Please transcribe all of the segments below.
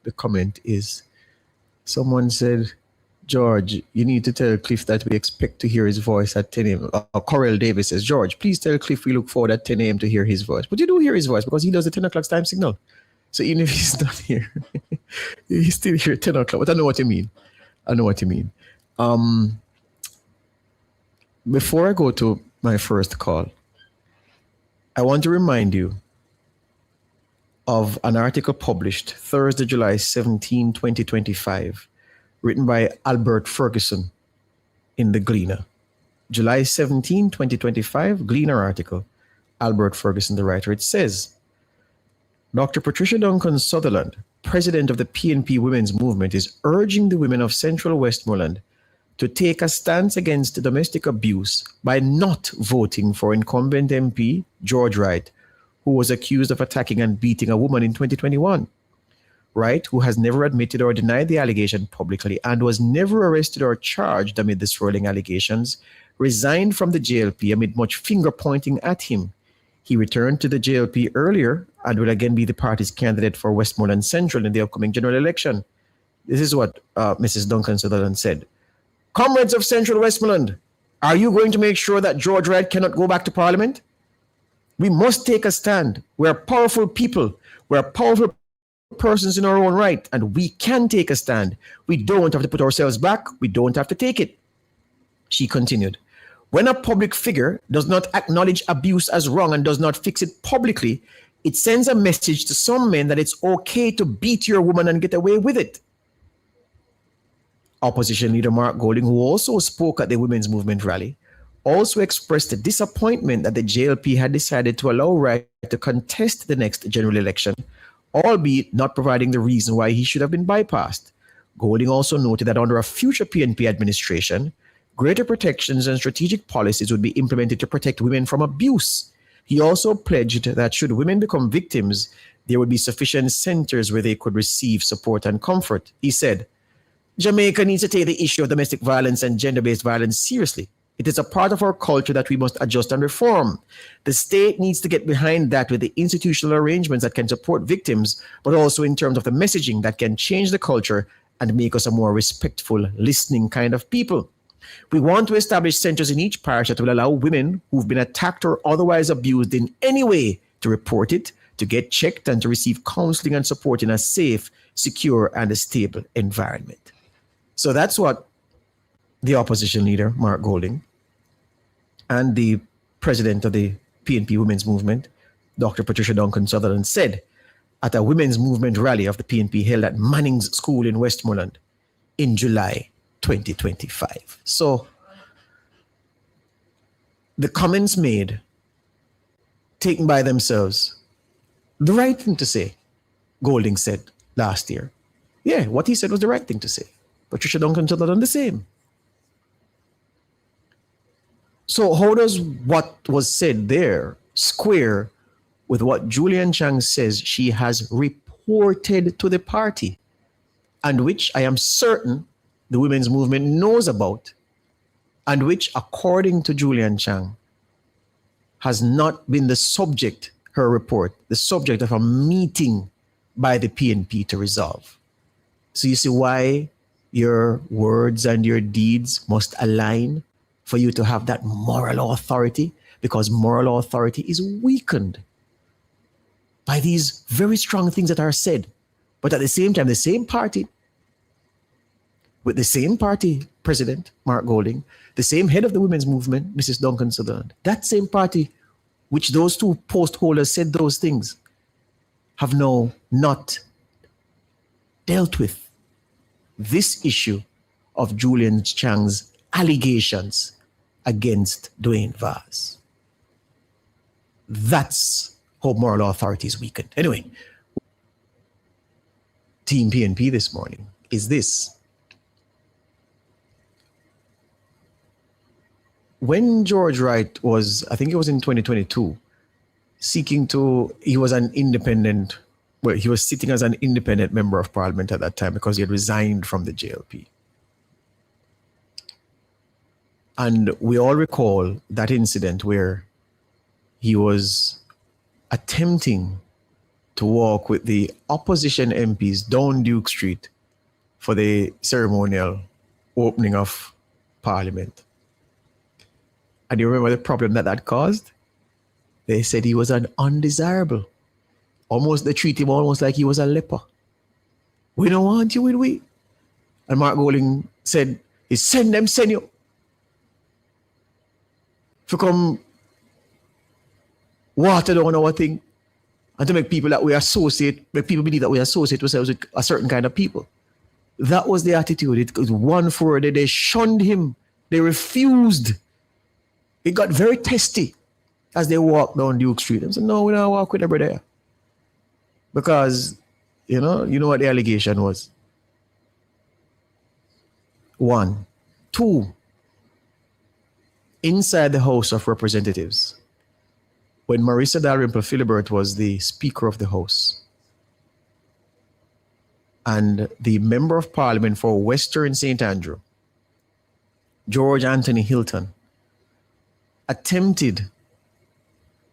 the comment is someone said, George, you need to tell Cliff that we expect to hear his voice at 10 a.m. Corel Davis says, George, please tell Cliff we look forward at 10 a.m. to hear his voice. But you do hear his voice because he does the 10 o'clock time signal. So even if he's not here, he's still here at 10 o'clock. But I know what you mean. Before I go to my first call, I want to remind you of an article published Thursday, July 17, 2025, written by Albert Ferguson in the Gleaner. July 17, 2025, Gleaner article. Albert Ferguson, the writer. It says, Dr. Patricia Duncan Sutherland, president of the PNP Women's Movement, is urging the women of Central Westmoreland to take a stance against domestic abuse by not voting for incumbent MP George Wright, who was accused of attacking and beating a woman in 2021. Wright, who has never admitted or denied the allegation publicly and was never arrested or charged amid the swirling allegations, resigned from the JLP amid much finger-pointing at him. He returned to the JLP earlier and will again be the party's candidate for Westmoreland Central in the upcoming general election. This is what Mrs. Duncan Sutherland said. Comrades of Central Westmoreland, are you going to make sure that George Wright cannot go back to Parliament? We must take a stand. We're powerful people. We're powerful persons in our own right, and we can take a stand. We don't have to put ourselves back. We don't have to take it. She continued, when a public figure does not acknowledge abuse as wrong and does not fix it publicly, it sends a message to some men that it's okay to beat your woman and get away with it. Opposition leader Mark Golding, who also spoke at the Women's Movement rally, also expressed a disappointment that the JLP had decided to allow Wright to contest the next general election, albeit not providing the reason why he should have been bypassed. Golding also noted that under a future PNP administration, greater protections and strategic policies would be implemented to protect women from abuse. He also pledged that should women become victims, there would be sufficient centers where they could receive support and comfort. He said, Jamaica needs to take the issue of domestic violence and gender-based violence seriously. It is a part of our culture that we must adjust and reform. The state needs to get behind that with the institutional arrangements that can support victims, but also in terms of the messaging that can change the culture and make us a more respectful, listening kind of people. We want to establish centers in each parish that will allow women who've been attacked or otherwise abused in any way to report it, to get checked, and to receive counseling and support in a safe, secure, and a stable environment. So that's what the opposition leader, Mark Golding, and the president of the PNP Women's Movement, Dr. Patricia Duncan Sutherland, said at a women's movement rally of the PNP held at Manning's School in Westmoreland in July 2025. So the comments made, taken by themselves, the right thing to say, Golding said last year. Yeah, what he said was the right thing to say. Patricia Duncan Sutherland the same. So how does what was said there square with what Julian Chang says she has reported to the party, and which I am certain the women's movement knows about, and which, according to Julian Chang, has not been the subject, her report, the subject of a meeting by the PNP to resolve. So you see why your words and your deeds must align for you to have that moral authority, because moral authority is weakened by these very strong things that are said. But at the same time, the same party, with the same party president, Mark Golding, the same head of the women's movement, Mrs. Duncan Sutherland, that same party, which those two post holders said those things, have now not dealt with this issue of Julian Chang's allegations against Dwayne Vaz. That's how moral authority is weakened. Anyway, Team PNP this morning is this. When George Wright was, I think it was in 2022, he was an independent, well, he was sitting as an independent member of parliament at that time because he had resigned from the JLP. And we all recall that incident where he was attempting to walk with the opposition MPs down Duke Street for the ceremonial opening of Parliament. And you remember the problem that caused? They said he was an undesirable. Almost, they treat him almost like he was a leper. We don't want you, will we? And Mark Golding said, send you. To come water down our thing and to make people that we associate, make people believe that we associate ourselves with a certain kind of people. That was the attitude. It was one for they shunned him. They refused. It got very testy as they walked down Duke Street. They said, no, we don't walk with the brother. Because, you know what the allegation was. 1. 2. Inside the House of Representatives, when Marissa Dalrymple Philibert was the Speaker of the House, and the Member of Parliament for Western St. Andrew, George Anthony Hilton, attempted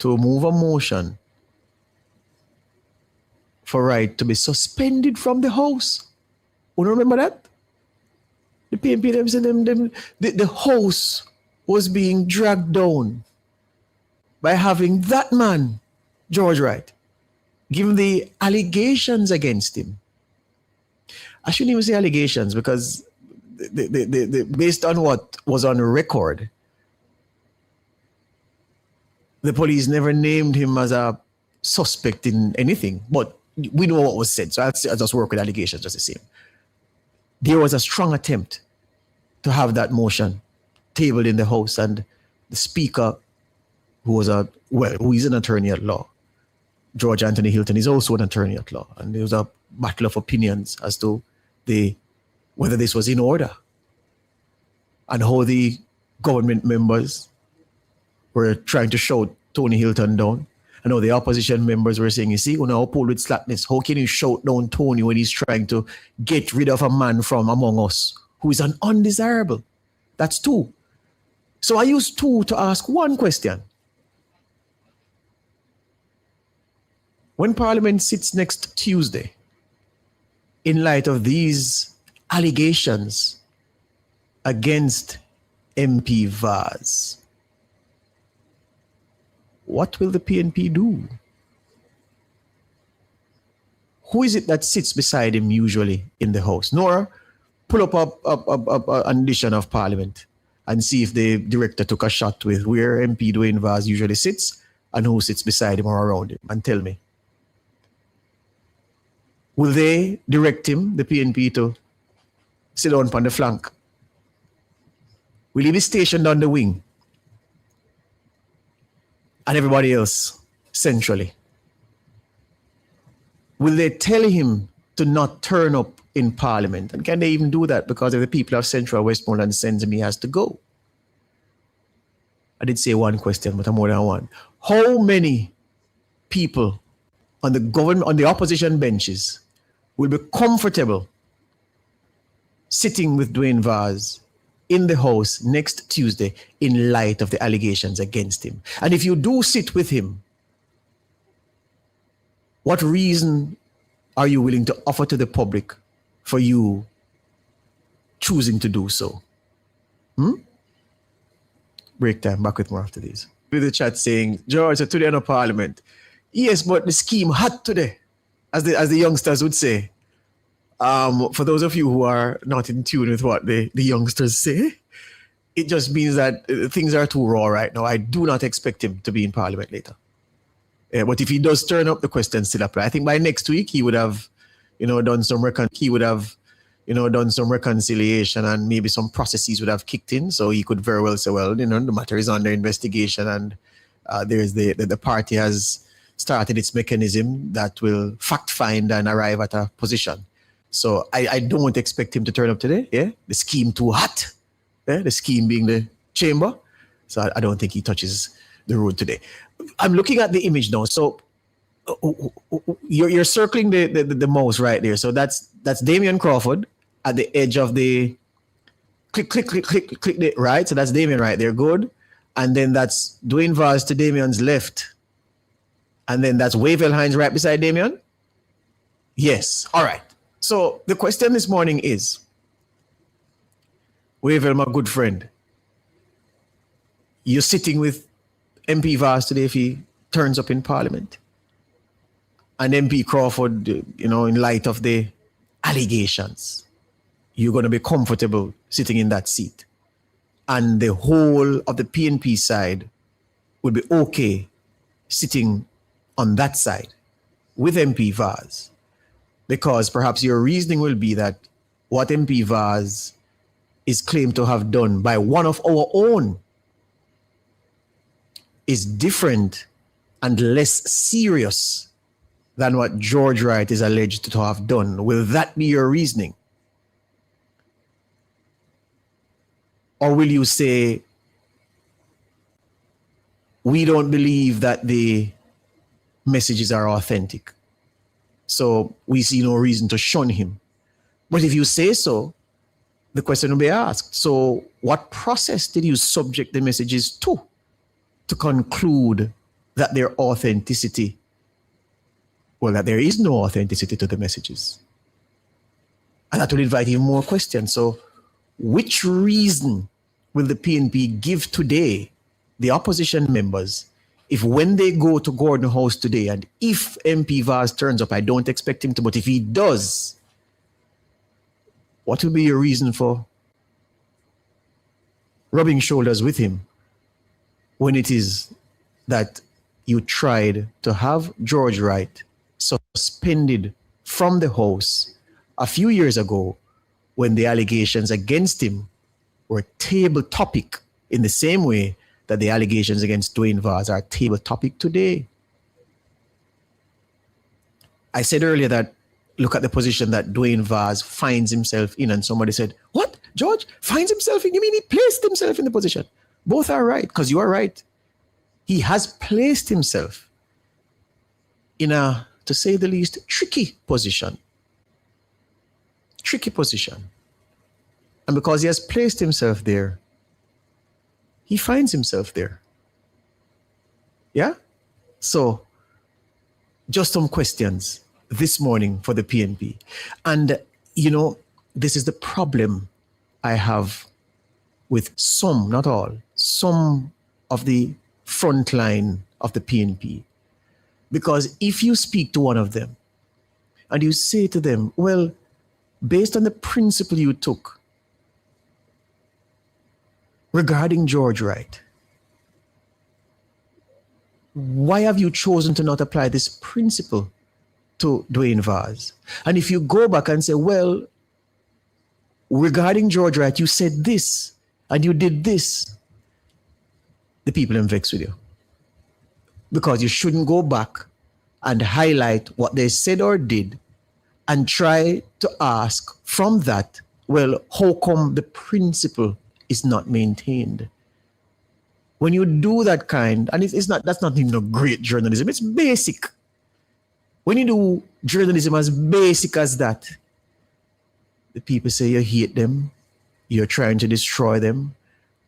to move a motion for Wright to be suspended from the House. You remember that? The PNP, the House was being dragged down by having that man, George Wright, given the allegations against him. I shouldn't even say allegations because based on what was on record, the police never named him as a suspect in anything, but we know what was said. So I'll just work with allegations just the same. There was a strong attempt to have that motion tabled in the House, and the Speaker, who is an attorney at law, George Anthony Hilton is also an attorney at law, and there was a battle of opinions as to whether this was in order and how the government members were trying to shout Tony Hilton down. I know the opposition members were saying, you see, when I pull with slackness, how can you shout down Tony when he's trying to get rid of a man from among us who is an undesirable? That's 2. So I use 2 to ask one question. When Parliament sits next Tuesday, in light of these allegations against MP Vaz, what will the PNP do? Who is it that sits beside him usually in the House? Nora, pull up an edition of Parliament and see if the director took a shot with where MP Dwayne Vaz usually sits and who sits beside him or around him, and tell me. Will they direct him, the PNP, to sit down on the flank? Will he be stationed on the wing? And everybody else centrally? Will they tell him to not turn up in Parliament? And can they even do that because if the people of Central Westmoreland sends him, he has to go? I did say one question, but I'm more than one. How many people on the opposition benches will be comfortable sitting with Dwayne Vaz in the House next Tuesday in light of the allegations against him? And if you do sit with him, what reason are you willing to offer to the public for you choosing to do so? Break time. Back with more after these. With the chat saying, George, today in Parliament. Yes, but the scheme hot today, as the youngsters would say. For those of you who are not in tune with what the youngsters say, it just means that things are too raw right now. I do not expect him to be in Parliament later. But if he does turn up, the question still apply. I think by next week he would have, done some reconciliation and maybe some processes would have kicked in. So he could very well say, well, the matter is under investigation and there's the party has started its mechanism that will fact find and arrive at a position. So I don't expect him to turn up today. Yeah, the scheme too hot. Yeah, the scheme being the chamber. So I don't think he touches the road today. I'm looking at the image now. So you're circling the mouse right there. So that's Damian Crawford at the edge of the click the right. So that's Damian right there. Good. And then that's Dwayne Vaz to Damian's left. And then that's Wavell Hines right beside Damien? Yes. All right. So the question this morning is, Wavell, my good friend, you're sitting with MP Vaz today if he turns up in Parliament. And MP Crawford, in light of the allegations, you're going to be comfortable sitting in that seat. And the whole of the PNP side will be okay sitting on that side with MP Vaz. Because perhaps your reasoning will be that what MP Vaz is claimed to have done by one of our own is different and less serious than what George Wright is alleged to have done. Will that be your reasoning? Or will you say, we don't believe that the messages are authentic, so we see no reason to shun him? But if you say so, the question will be asked, so what process did you subject the messages to conclude that their authenticity, that there is no authenticity to the messages? And that will invite even more questions. So which reason will the PNP give today the opposition members if when they go to Gordon House today, and if MP Vaz turns up, I don't expect him to, but if he does, what will be your reason for rubbing shoulders with him when it is that you tried to have George Wright suspended from the House a few years ago when the allegations against him were table topic in the same way that the allegations against Dwayne Vaz are table topic today? I said earlier that look at the position that Dwayne Vaz finds himself in, and somebody said, what? George finds himself in? You mean he placed himself in the position? Both are right, because you are right. He has placed himself in a, to say the least, tricky position. Tricky position. And because he has placed himself there, he finds himself there. Yeah? So, just some questions this morning for the PNP. And, this is the problem I have with some, not all, some of the front line of the PNP. Because if you speak to one of them and you say to them, well, based on the principle you took regarding George Wright, why have you chosen to not apply this principle to Dwayne Vaz? And if you go back and say, well, regarding George Wright, you said this and you did this, the people are vexed with you. Because you shouldn't go back and highlight what they said or did and try to ask from that, well, how come the principle is not maintained? When you do that kind, and that's not even a great journalism, it's basic. When you do journalism as basic as that, the people say you hate them, you're trying to destroy them,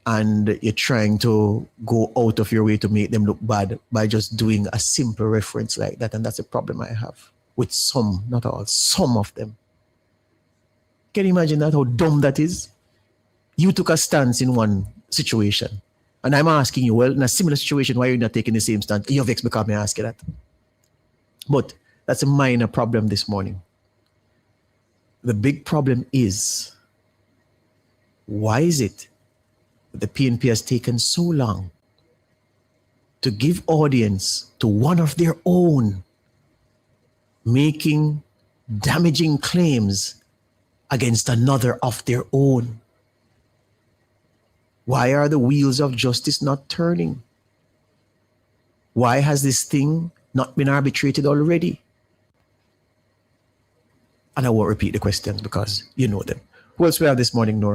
and you're trying to go out of your way to make them look bad by just doing a simple reference like that. And that's a problem I have with some, not all, some of them. Can you imagine that, how dumb that is? You took a stance in one situation, and I'm asking you, well, in a similar situation, why are you not taking the same stance? You're vexed because I ask you that. But that's a minor problem this morning. The big problem is, why is it that the PNP has taken so long to give audience to one of their own making damaging claims against another of their own? Why are the wheels of justice not turning? Why has this thing not been arbitrated already? And I won't repeat the questions because you know them. Who else we have this morning, Nora?